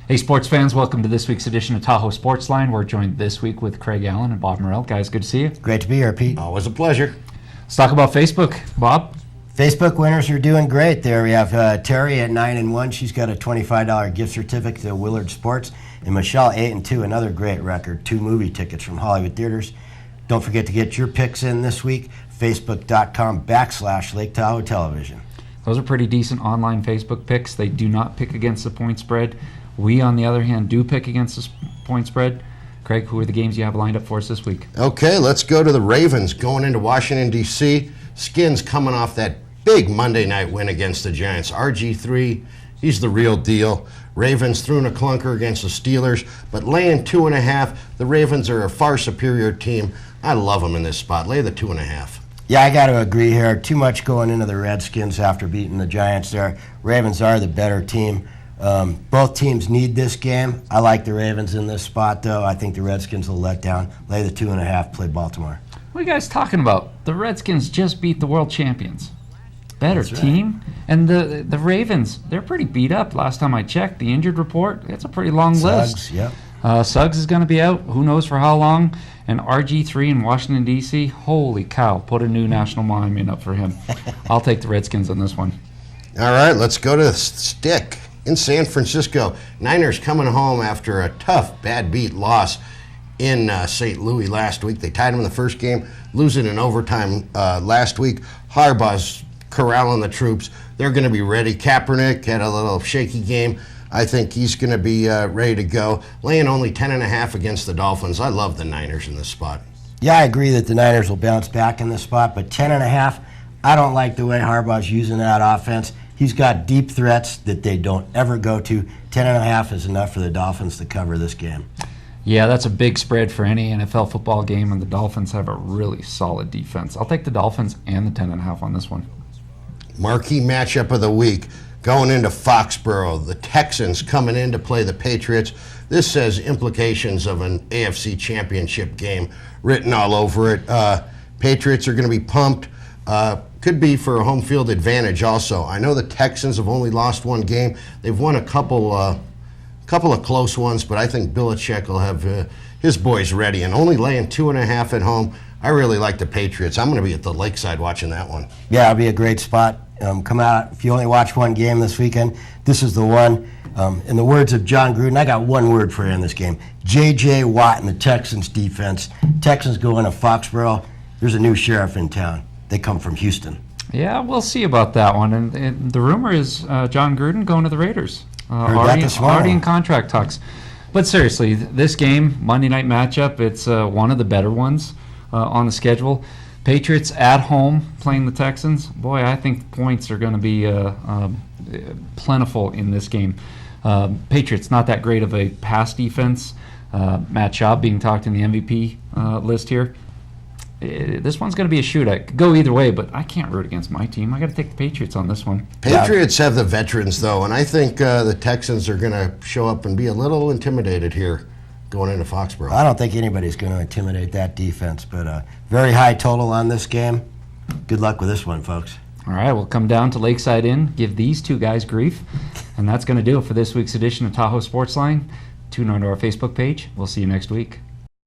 Hey, sports fans, welcome to this week's edition of Tahoe Sportsline. We're joined this week with Craig Allen and Bob Morrell. Guys, good to see you. Great to be here, Pete. Always a pleasure. Let's talk about Facebook. Bob? Facebook winners are doing great there. We have Terry at 9-1. She's got a $25 gift certificate to Willard Sports. And Michelle, 8-2, another great record. 2 movie tickets from Hollywood Theaters. Don't forget to get your picks in this week. Facebook.com/Lake Tahoe Television. Those are pretty decent online Facebook picks. They do not pick against the point spread. We, on the other hand, do pick against the point spread. Craig, who are the games you have lined up for us this week? Okay, let's go to the Ravens going into Washington, D.C. Skins coming off that big Monday night win against the Giants. RG3, he's the real deal. Ravens threw in a clunker against the Steelers, but laying 2.5, the Ravens are a far superior team. I love them in this spot. Lay the 2.5. Yeah, I got to agree here. Too much going into the Redskins after beating the Giants there. Ravens are the better team. Both teams need this game. I like the Ravens in this spot, though. I think the Redskins will let down. Lay the 2.5, play Baltimore. What are you guys talking about? The Redskins just beat the world champions. Better That's team. Right. And the Ravens, they're pretty beat up. Last time I checked, the injured report, it's a pretty long list. Yep. Suggs is going to be out. Who knows for how long? And RG3 in Washington, D.C., holy cow, put a new national monument up for him. I'll take the Redskins on this one. All right, let's go to the Stick in San Francisco. Niners coming home after a tough, bad beat loss in St. Louis last week. They tied them in the first game, losing in overtime last week. Harbaugh's corralling the troops. They're going to be ready. Kaepernick had a little shaky game. I think he's going to be ready to go. Laying only 10.5 against the Dolphins. I love the Niners in this spot. Yeah, I agree that the Niners will bounce back in this spot, but 10.5, I don't like the way Harbaugh's using that offense. He's got deep threats that they don't ever go to. 10.5 is enough for the Dolphins to cover this game. Yeah, that's a big spread for any NFL football game, and the Dolphins have a really solid defense. I'll take the Dolphins and the 10.5 on this one. Marquee matchup of the week. Going into Foxborough, the Texans coming in to play the Patriots. This says implications of an AFC championship game written all over it. Patriots are going to be pumped. Could be for a home field advantage also. I know the Texans have only lost one game. They've won a couple of close ones, but I think Belichick will have his boys ready. And only laying 2.5 at home, I really like the Patriots. I'm going to be at the Lakeside watching that one. Yeah, it'll be a great spot. Come out. If you only watch one game this weekend, this is the one. In the words of John Gruden, I got one word for you in this game. J.J. Watt and the Texans defense. Texans go into Foxborough. There's a new sheriff in town. They come from Houston. Yeah, we'll see about that one. And the rumor is John Gruden going to the Raiders. Already in contract talks. But seriously, this game, Monday night matchup, it's one of the better ones on the schedule. Patriots at home playing the Texans. Boy, I think points are going to be plentiful in this game. Patriots, not that great of a pass defense. Matt Schaub being talked in the MVP list here. This one's going to be a shootout. Could go either way, but I can't root against my team. I got to take the Patriots on this one. Patriots have the veterans, though, and I think the Texans are going to show up and be a little intimidated here going into Foxborough. I don't think anybody's going to intimidate that defense, but very high total on this game. Good luck with this one, folks. All right, we'll come down to Lakeside Inn, give these two guys grief, and that's going to do it for this week's edition of Tahoe Sportsline. Tune on to our Facebook page. We'll see you next week.